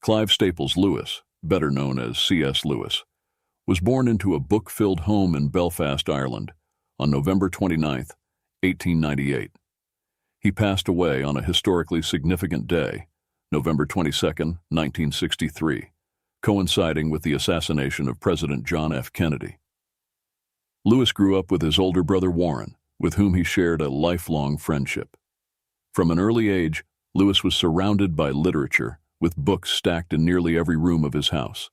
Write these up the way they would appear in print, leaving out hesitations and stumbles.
Clive Staples Lewis, better known as C.S. Lewis, was born into a book-filled home in Belfast, Ireland, on November 29, 1898. He passed away on a historically significant day, November 22, 1963, coinciding with the assassination of President John F. Kennedy. Lewis grew up with his older brother Warren, with whom he shared a lifelong friendship. From an early age, Lewis was surrounded by literature, with books stacked in nearly every room of his house.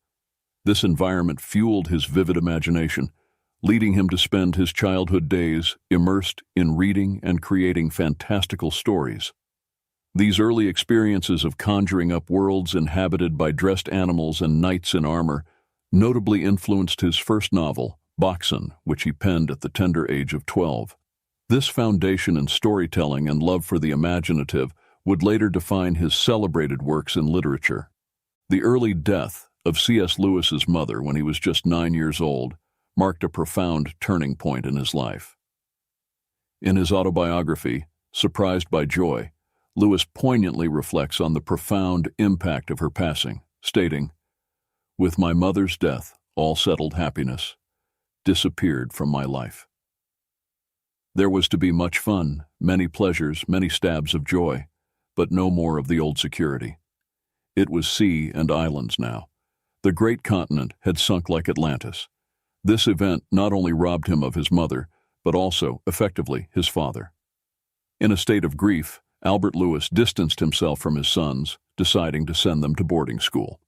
This environment fueled his vivid imagination, leading him to spend his childhood days immersed in reading and creating fantastical stories. These early experiences of conjuring up worlds inhabited by dressed animals and knights in armor notably influenced his first novel, Boxen, which he penned at the tender age of 12. This foundation in storytelling and love for the imaginative would later define his celebrated works in literature. The early death of C.S. Lewis's mother when he was just 9 years old marked a profound turning point in his life. In his autobiography, Surprised by Joy, Lewis poignantly reflects on the profound impact of her passing, stating, "With my mother's death, all settled happiness disappeared from my life. There was to be much fun, many pleasures, many stabs of joy, but no more of the old security. It was sea and islands now. The great continent had sunk like Atlantis. This event not only robbed him of his mother, but also, effectively, his father." In a state of grief, Albert Lewis distanced himself from his sons, deciding to send them to boarding school.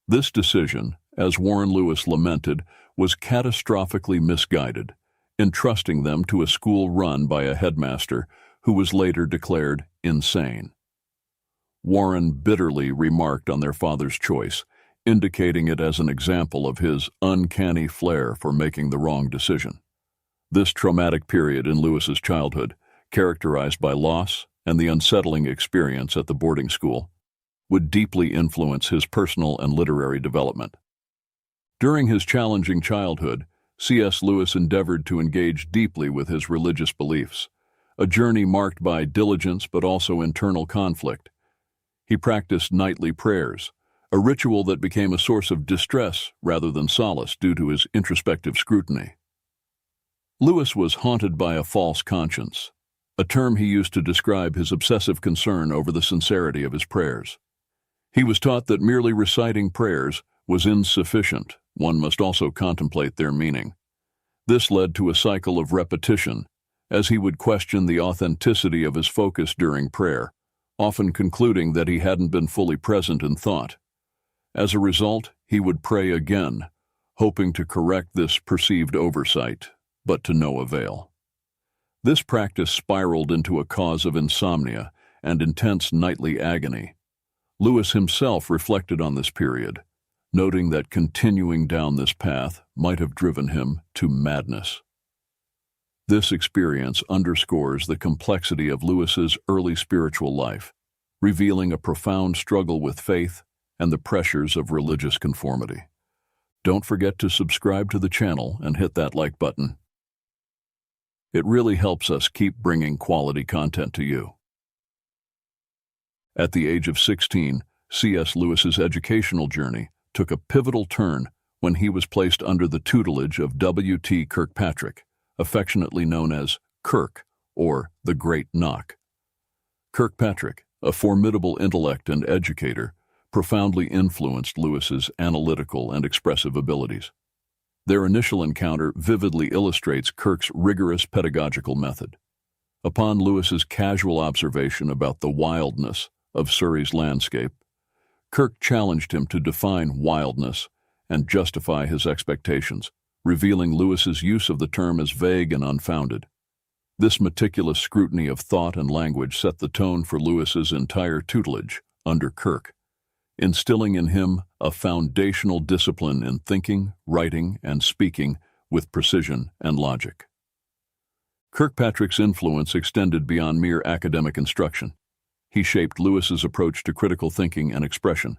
This decision, as Warren Lewis lamented, was catastrophically misguided, entrusting them to a school run by a headmaster who was later declared insane. Warren bitterly remarked on their father's choice, indicating it as an example of his uncanny flair for making the wrong decision. This traumatic period in Lewis's childhood, characterized by loss and the unsettling experience at the boarding school, would deeply influence his personal and literary development. During his challenging childhood, C.S. Lewis endeavored to engage deeply with his religious beliefs, a journey marked by diligence but also internal conflict. He practiced nightly prayers, a ritual that became a source of distress rather than solace due to his introspective scrutiny. Lewis was haunted by a false conscience, a term he used to describe his obsessive concern over the sincerity of his prayers. He was taught that merely reciting prayers was insufficient. One must also contemplate their meaning. This led to a cycle of repetition, as he would question the authenticity of his focus during prayer, often concluding that he hadn't been fully present in thought. As a result, he would pray again, hoping to correct this perceived oversight, but to no avail. This practice spiraled into a cause of insomnia and intense nightly agony. Lewis himself reflected on this period, noting that continuing down this path might have driven him to madness. This experience underscores the complexity of Lewis's early spiritual life, revealing a profound struggle with faith and the pressures of religious conformity. Don't forget to subscribe to the channel and hit that like button. It really helps us keep bringing quality content to you. At the age of 16, C.S. Lewis's educational journey took a pivotal turn when he was placed under the tutelage of W.T. Kirkpatrick, affectionately known as Kirk, or the Great Knock. Kirkpatrick, a formidable intellect and educator, profoundly influenced Lewis's analytical and expressive abilities. Their initial encounter vividly illustrates Kirk's rigorous pedagogical method. Upon Lewis's casual observation about the wildness of Surrey's landscape, Kirk challenged him to define wildness and justify his expectations, revealing Lewis's use of the term as vague and unfounded. This meticulous scrutiny of thought and language set the tone for Lewis's entire tutelage under Kirk, instilling in him a foundational discipline in thinking, writing, and speaking with precision and logic. Kirkpatrick's influence extended beyond mere academic instruction. He shaped Lewis's approach to critical thinking and expression,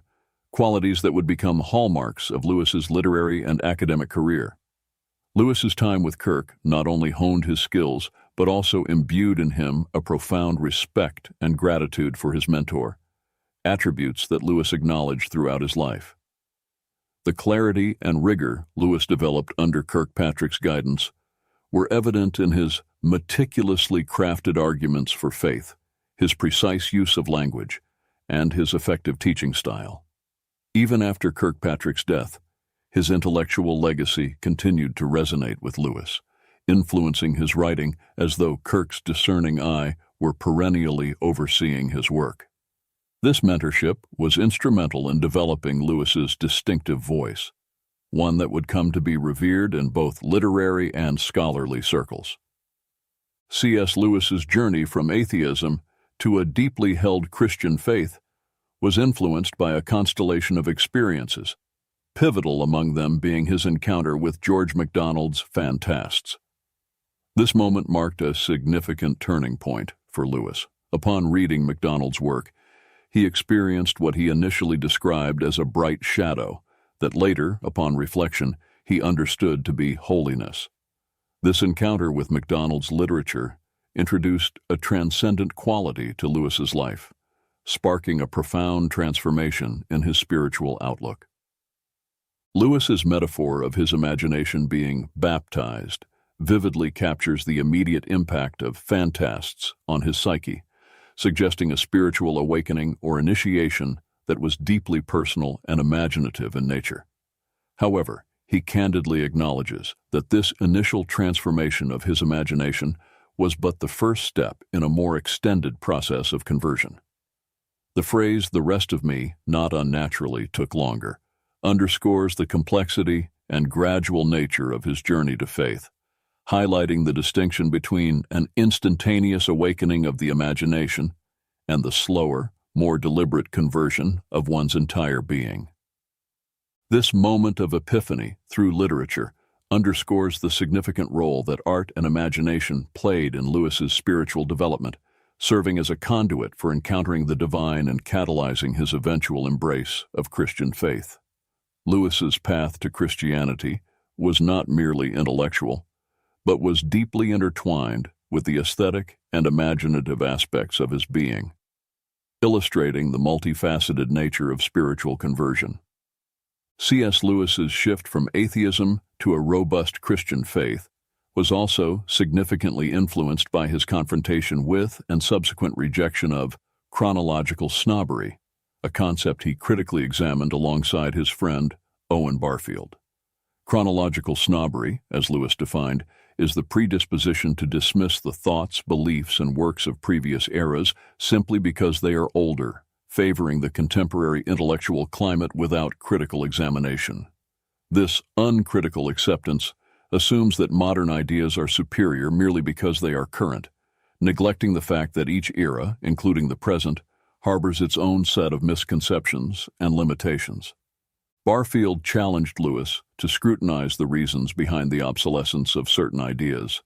qualities that would become hallmarks of Lewis's literary and academic career. Lewis's time with Kirk not only honed his skills, but also imbued in him a profound respect and gratitude for his mentor. attributes that Lewis acknowledged throughout his life. The clarity and rigor Lewis developed under Kirkpatrick's guidance were evident in his meticulously crafted arguments for faith, his precise use of language, and his effective teaching style. Even after Kirkpatrick's death, his intellectual legacy continued to resonate with Lewis, influencing his writing as though Kirk's discerning eye were perennially overseeing his work. This mentorship was instrumental in developing Lewis's distinctive voice, one that would come to be revered in both literary and scholarly circles. C.S. Lewis's journey from atheism to a deeply held Christian faith was influenced by a constellation of experiences, pivotal among them being his encounter with George MacDonald's Phantasts. This moment marked a significant turning point for Lewis. Upon reading MacDonald's work, he experienced what he initially described as a bright shadow that later, upon reflection, he understood to be holiness. This encounter with MacDonald's literature introduced a transcendent quality to Lewis's life, sparking a profound transformation in his spiritual outlook. Lewis's metaphor of his imagination being baptized vividly captures the immediate impact of phantasts on his psyche, suggesting a spiritual awakening or initiation that was deeply personal and imaginative in nature. However, he candidly acknowledges that this initial transformation of his imagination was but the first step in a more extended process of conversion. The phrase, "the rest of me, not unnaturally, took longer," underscores the complexity and gradual nature of his journey to faith, highlighting the distinction between an instantaneous awakening of the imagination and the slower, more deliberate conversion of one's entire being. This moment of epiphany through literature underscores the significant role that art and imagination played in Lewis's spiritual development, serving as a conduit for encountering the divine and catalyzing his eventual embrace of Christian faith. Lewis's path to Christianity was not merely intellectual, but was deeply intertwined with the aesthetic and imaginative aspects of his being, illustrating the multifaceted nature of spiritual conversion. C.S. Lewis's shift from atheism to a robust Christian faith was also significantly influenced by his confrontation with and subsequent rejection of chronological snobbery, a concept he critically examined alongside his friend Owen Barfield. Chronological snobbery, as Lewis defined, is the predisposition to dismiss the thoughts, beliefs, and works of previous eras simply because they are older, favoring the contemporary intellectual climate without critical examination. This uncritical acceptance assumes that modern ideas are superior merely because they are current, neglecting the fact that each era, including the present, harbors its own set of misconceptions and limitations. Barfield challenged Lewis to scrutinize the reasons behind the obsolescence of certain ideas,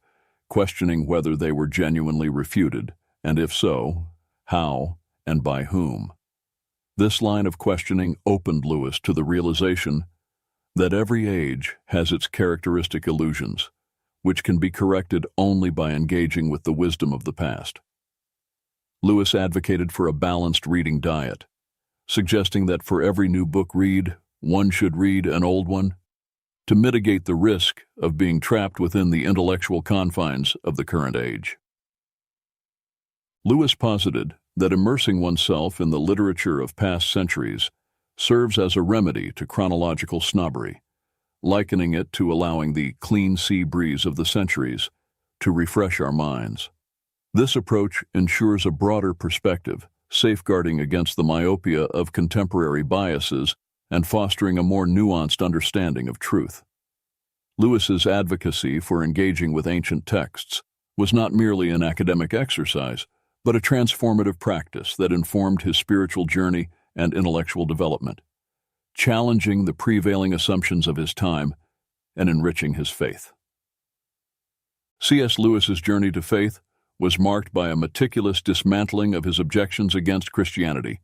questioning whether they were genuinely refuted, and if so, how and by whom. This line of questioning opened Lewis to the realization that every age has its characteristic illusions, which can be corrected only by engaging with the wisdom of the past. Lewis advocated for a balanced reading diet, suggesting that for every new book read, one should read an old one, to mitigate the risk of being trapped within the intellectual confines of the current age. Lewis posited that immersing oneself in the literature of past centuries serves as a remedy to chronological snobbery, likening it to allowing the clean sea breeze of the centuries to refresh our minds. This approach ensures a broader perspective, safeguarding against the myopia of contemporary biases and fostering a more nuanced understanding of truth. Lewis's advocacy for engaging with ancient texts was not merely an academic exercise, but a transformative practice that informed his spiritual journey and intellectual development, challenging the prevailing assumptions of his time and enriching his faith. C.S. Lewis's journey to faith was marked by a meticulous dismantling of his objections against Christianity,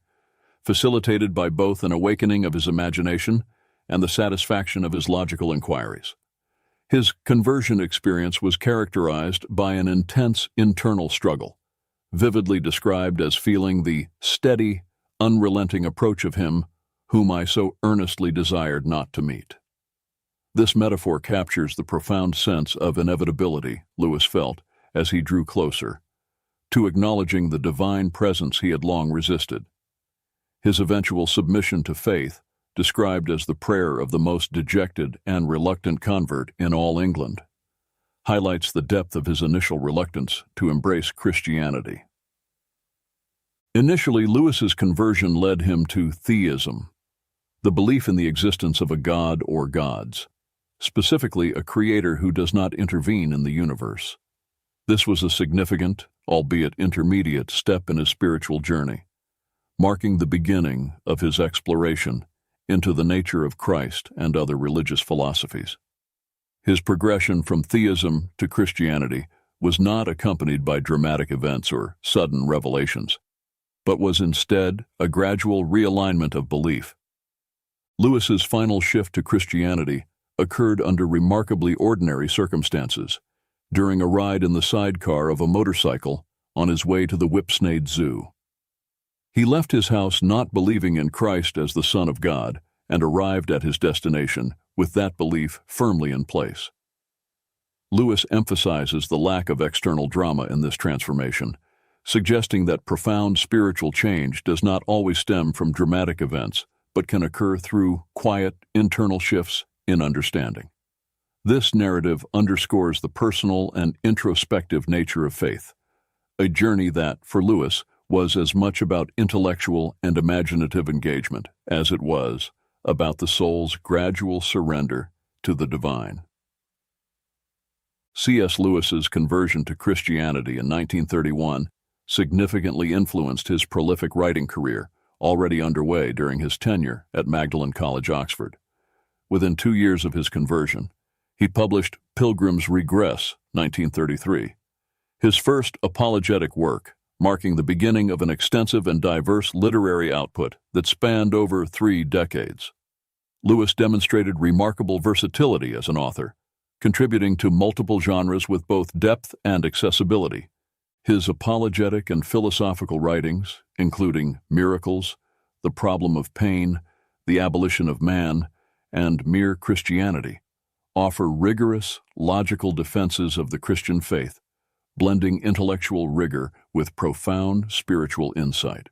facilitated by both an awakening of his imagination and the satisfaction of his logical inquiries. His conversion experience was characterized by an intense internal struggle, vividly described as feeling the steady, unrelenting approach of him whom I so earnestly desired not to meet. This metaphor captures the profound sense of inevitability Lewis felt as he drew closer to acknowledging the divine presence he had long resisted. His eventual submission to faith, described as the prayer of the most dejected and reluctant convert in all England, highlights the depth of his initial reluctance to embrace Christianity. Initially, Lewis's conversion led him to theism, the belief in the existence of a god or gods, specifically a creator who does not intervene in the universe. This was a significant, albeit intermediate, step in his spiritual journey, marking the beginning of his exploration into the nature of Christ and other religious philosophies. His progression from theism to Christianity was not accompanied by dramatic events or sudden revelations, but was instead a gradual realignment of belief. Lewis's final shift to Christianity occurred under remarkably ordinary circumstances, during a ride in the sidecar of a motorcycle on his way to the Whipsnade Zoo. He left his house not believing in Christ as the Son of God and arrived at his destination with that belief firmly in place. Lewis emphasizes the lack of external drama in this transformation, suggesting that profound spiritual change does not always stem from dramatic events, but can occur through quiet, internal shifts in understanding. This narrative underscores the personal and introspective nature of faith, a journey that, for Lewis, was as much about intellectual and imaginative engagement as it was about the soul's gradual surrender to the divine. C.S. Lewis's conversion to Christianity in 1931 significantly influenced his prolific writing career, already underway during his tenure at Magdalen College, Oxford. Within 2 years of his conversion, he published Pilgrim's Regress, 1933, his first apologetic work, marking the beginning of an extensive and diverse literary output that spanned over 3 decades. Lewis demonstrated remarkable versatility as an author, contributing to multiple genres with both depth and accessibility. His apologetic and philosophical writings, including Miracles, The Problem of Pain, The Abolition of Man, and Mere Christianity, offer rigorous, logical defenses of the Christian faith, blending intellectual rigor with profound spiritual insight.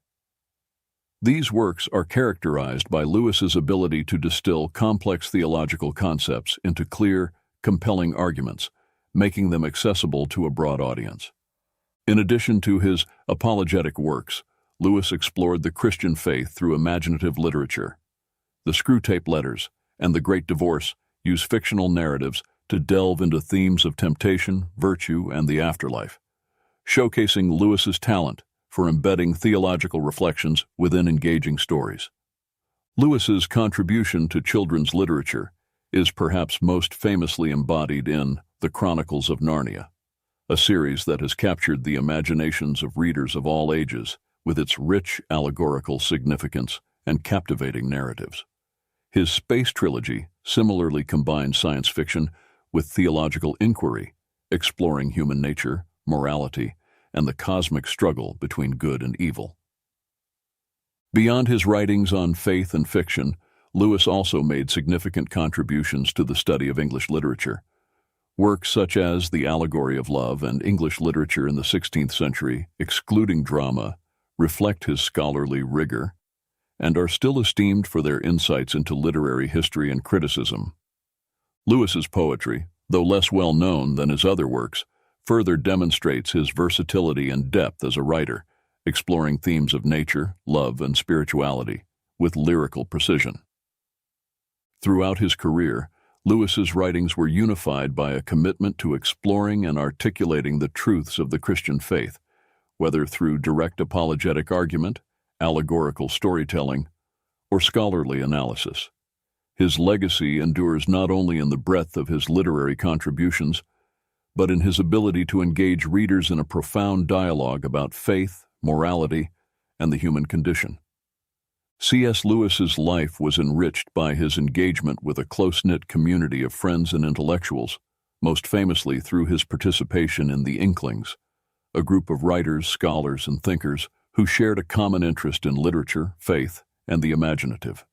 These works are characterized by Lewis's ability to distill complex theological concepts into clear, compelling arguments, making them accessible to a broad audience. In addition to his apologetic works, Lewis explored the Christian faith through imaginative literature. The Screwtape Letters and The Great Divorce use fictional narratives to delve into themes of temptation, virtue, and the afterlife, showcasing Lewis's talent for embedding theological reflections within engaging stories. Lewis's contribution to children's literature is perhaps most famously embodied in The Chronicles of Narnia, a series that has captured the imaginations of readers of all ages with its rich allegorical significance and captivating narratives. His space trilogy similarly combines science fiction with theological inquiry, exploring human nature, morality, and the cosmic struggle between good and evil. Beyond his writings on faith and fiction, Lewis also made significant contributions to the study of English literature. Works such as The Allegory of Love and English Literature in the 16th Century, excluding drama, reflect his scholarly rigor and are still esteemed for their insights into literary history and criticism. Lewis's poetry, though less well known than his other works, further demonstrates his versatility and depth as a writer, exploring themes of nature, love, and spirituality with lyrical precision. Throughout his career, Lewis's writings were unified by a commitment to exploring and articulating the truths of the Christian faith, whether through direct apologetic argument, allegorical storytelling, or scholarly analysis. His legacy endures not only in the breadth of his literary contributions, but in his ability to engage readers in a profound dialogue about faith, morality, and the human condition. C.S. Lewis's life was enriched by his engagement with a close-knit community of friends and intellectuals, most famously through his participation in the Inklings, a group of writers, scholars, and thinkers who shared a common interest in literature, faith, and the imaginative.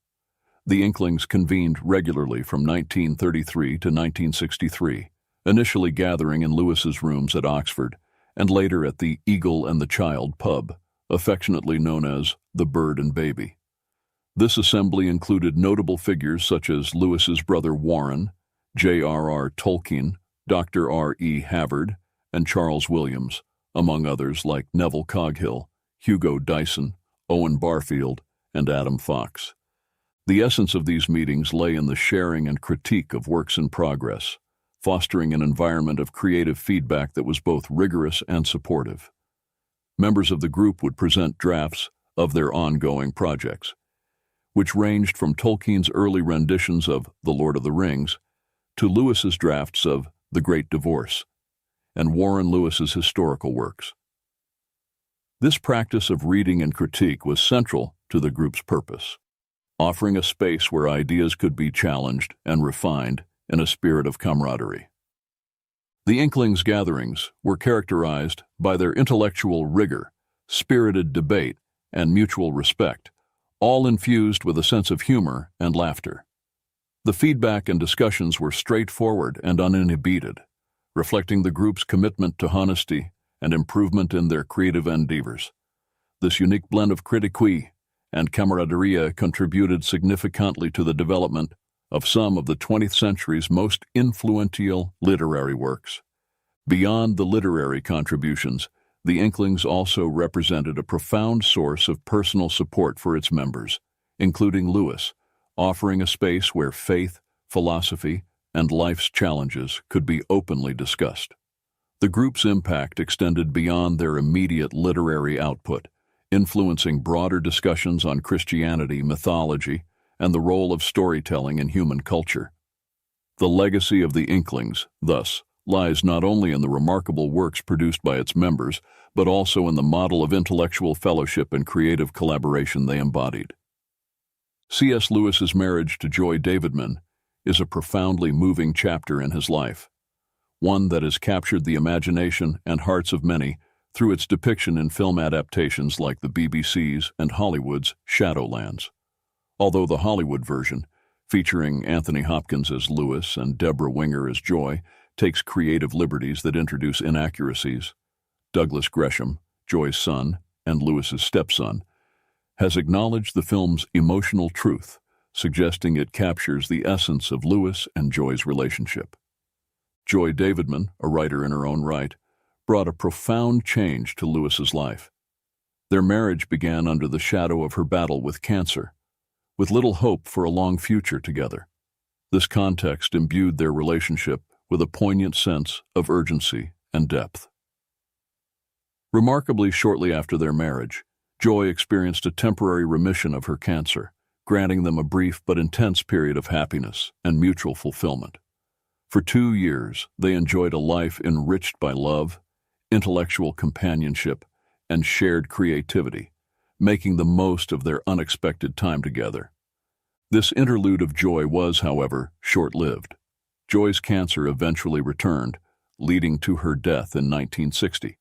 The Inklings convened regularly from 1933 to 1963, initially gathering in Lewis's rooms at Oxford, and later at the Eagle and the Child pub, affectionately known as the Bird and Baby. This assembly included notable figures such as Lewis's brother Warren, J.R.R. Tolkien, Dr. R.E. Havard, and Charles Williams, among others like Neville Coghill, Hugo Dyson, Owen Barfield, and Adam Fox. The essence of these meetings lay in the sharing and critique of works in progress, fostering an environment of creative feedback that was both rigorous and supportive. Members of the group would present drafts of their ongoing projects, which ranged from Tolkien's early renditions of The Lord of the Rings to Lewis's drafts of The Great Divorce and Warren Lewis's historical works. This practice of reading and critique was central to the group's purpose, offering a space where ideas could be challenged and refined in a spirit of camaraderie. The Inklings' gatherings were characterized by their intellectual rigor, spirited debate, and mutual respect, all infused with a sense of humor and laughter. The feedback and discussions were straightforward and uninhibited, reflecting the group's commitment to honesty and improvement in their creative endeavors. This unique blend of critique and camaraderie contributed significantly to the development of some of the 20th century's most influential literary works. Beyond the literary contributions, the Inklings also represented a profound source of personal support for its members, including Lewis, offering a space where faith, philosophy, and life's challenges could be openly discussed. The group's impact extended beyond their immediate literary output, influencing broader discussions on Christianity, mythology, and the role of storytelling in human culture. The legacy of the Inklings, thus, lies not only in the remarkable works produced by its members, but also in the model of intellectual fellowship and creative collaboration they embodied. C.S. Lewis's marriage to Joy Davidman is a profoundly moving chapter in his life, one that has captured the imagination and hearts of many through its depiction in film adaptations like the BBC's and Hollywood's Shadowlands. Although the Hollywood version, featuring Anthony Hopkins as Lewis and Deborah Winger as Joy, takes creative liberties that introduce inaccuracies, Douglas Gresham, Joy's son and Lewis's stepson, has acknowledged the film's emotional truth, suggesting it captures the essence of Lewis and Joy's relationship. Joy Davidman, a writer in her own right, brought a profound change to Lewis's life. Their marriage began under the shadow of her battle with cancer, with little hope for a long future together. This context imbued their relationship with a poignant sense of urgency and depth. Remarkably, shortly after their marriage, Joy experienced a temporary remission of her cancer, granting them a brief but intense period of happiness and mutual fulfillment. For 2 years, they enjoyed a life enriched by love, intellectual companionship, and shared creativity, making the most of their unexpected time together. This interlude of joy was, however, short-lived. Joy's cancer eventually returned, leading to her death in 1960.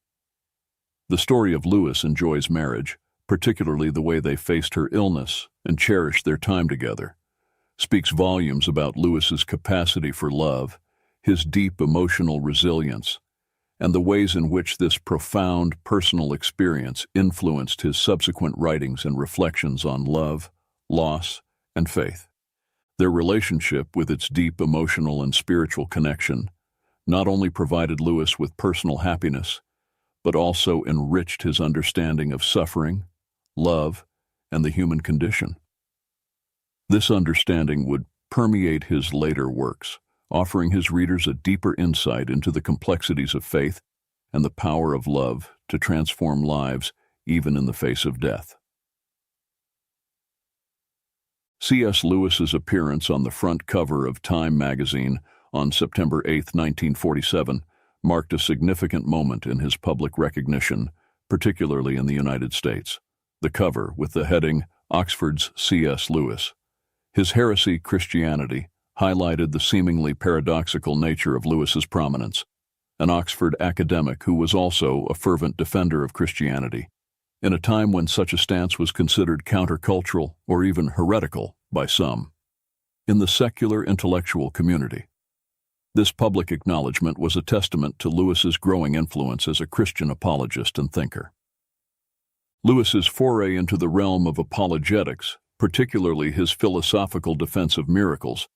The story of Lewis and Joy's marriage, particularly the way they faced her illness and cherished their time together, speaks volumes about Lewis's capacity for love, his deep emotional resilience, and the ways in which this profound personal experience influenced his subsequent writings and reflections on love, loss, and faith. Their relationship, with its deep emotional and spiritual connection, not only provided Lewis with personal happiness, but also enriched his understanding of suffering, love, and the human condition. This understanding would permeate his later works, offering his readers a deeper insight into the complexities of faith and the power of love to transform lives even in the face of death. C.S. Lewis's appearance on the front cover of Time magazine on September 8, 1947, marked a significant moment in his public recognition, particularly in the United States. The cover, with the heading, Oxford's C.S. Lewis. His heresy, Christianity, highlighted the seemingly paradoxical nature of Lewis's prominence, an Oxford academic who was also a fervent defender of Christianity. in a time when such a stance was considered countercultural or even heretical by some. In the secular intellectual community, this public acknowledgement was a testament to Lewis's growing influence as a Christian apologist and thinker. Lewis's foray into the realm of apologetics, particularly his philosophical defense of miracles,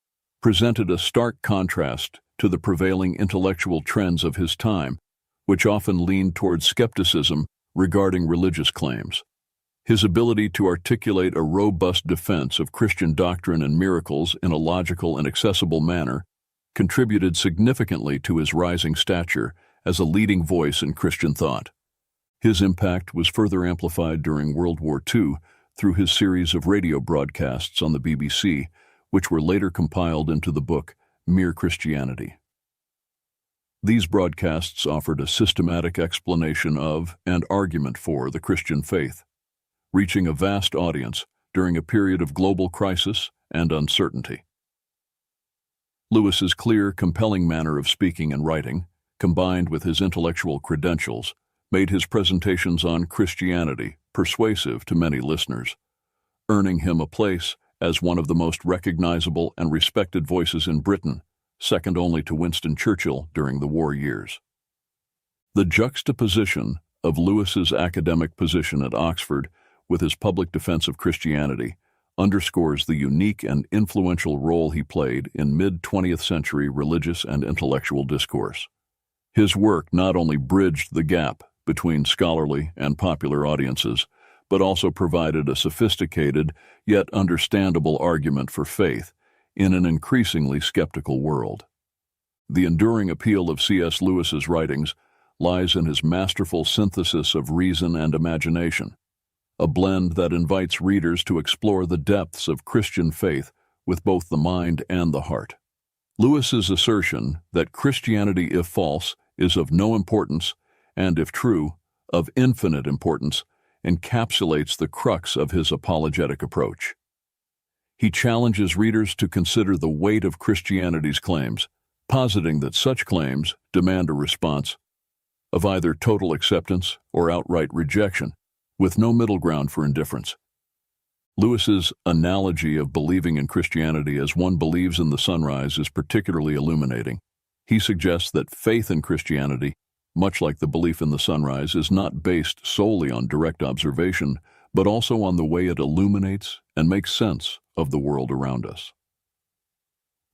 presented a stark contrast to the prevailing intellectual trends of his time, which often leaned toward skepticism regarding religious claims. His ability to articulate a robust defense of Christian doctrine and miracles in a logical and accessible manner contributed significantly to his rising stature as a leading voice in Christian thought. His impact was further amplified during World War II through his series of radio broadcasts on the BBC, which were later compiled into the book Mere Christianity. These broadcasts offered a systematic explanation of and argument for the Christian faith, reaching a vast audience during a period of global crisis and uncertainty. Lewis's clear, compelling manner of speaking and writing, combined with his intellectual credentials, made his presentations on Christianity persuasive to many listeners, earning him a place as one of the most recognizable and respected voices in Britain, second only to Winston Churchill during the war years. The juxtaposition of Lewis's academic position at Oxford with his public defense of Christianity underscores the unique and influential role he played in mid-20th century religious and intellectual discourse. His work not only bridged the gap between scholarly and popular audiences, but also provided a sophisticated yet understandable argument for faith in an increasingly skeptical world. The enduring appeal of C.S. Lewis's writings lies in his masterful synthesis of reason and imagination, a blend that invites readers to explore the depths of Christian faith with both the mind and the heart. Lewis's assertion that Christianity, if false, is of no importance, and if true, of infinite importance, encapsulates the crux of his apologetic approach. He challenges readers to consider the weight of Christianity's claims, positing that such claims demand a response of either total acceptance or outright rejection, with no middle ground for indifference. Lewis's analogy of believing in Christianity as one believes in the sunrise is particularly illuminating. He suggests that faith in Christianity, much like the belief in the sunrise, is not based solely on direct observation, but also on the way it illuminates and makes sense of the world around us.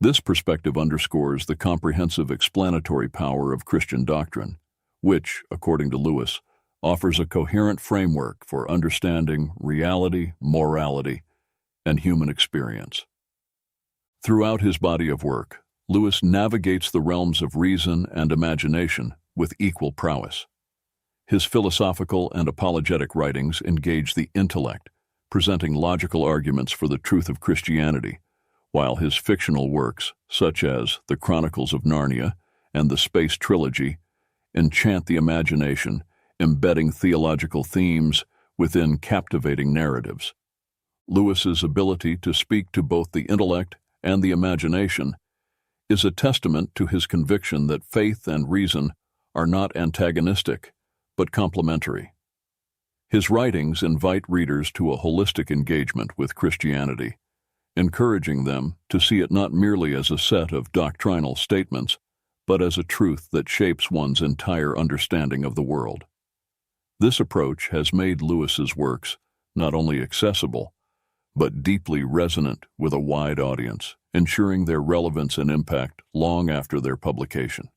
This perspective underscores the comprehensive explanatory power of Christian doctrine, which, according to Lewis, offers a coherent framework for understanding reality, morality, and human experience. Throughout his body of work, Lewis navigates the realms of reason and imagination with equal prowess. His philosophical and apologetic writings engage the intellect, presenting logical arguments for the truth of Christianity, while his fictional works, such as The Chronicles of Narnia and the Space Trilogy, enchant the imagination, embedding theological themes within captivating narratives. Lewis's ability to speak to both the intellect and the imagination is a testament to his conviction that faith and reason are not antagonistic, but complementary. His writings invite readers to a holistic engagement with Christianity, encouraging them to see it not merely as a set of doctrinal statements, but as a truth that shapes one's entire understanding of the world. This approach has made Lewis's works not only accessible, but deeply resonant with a wide audience, ensuring their relevance and impact long after their publication.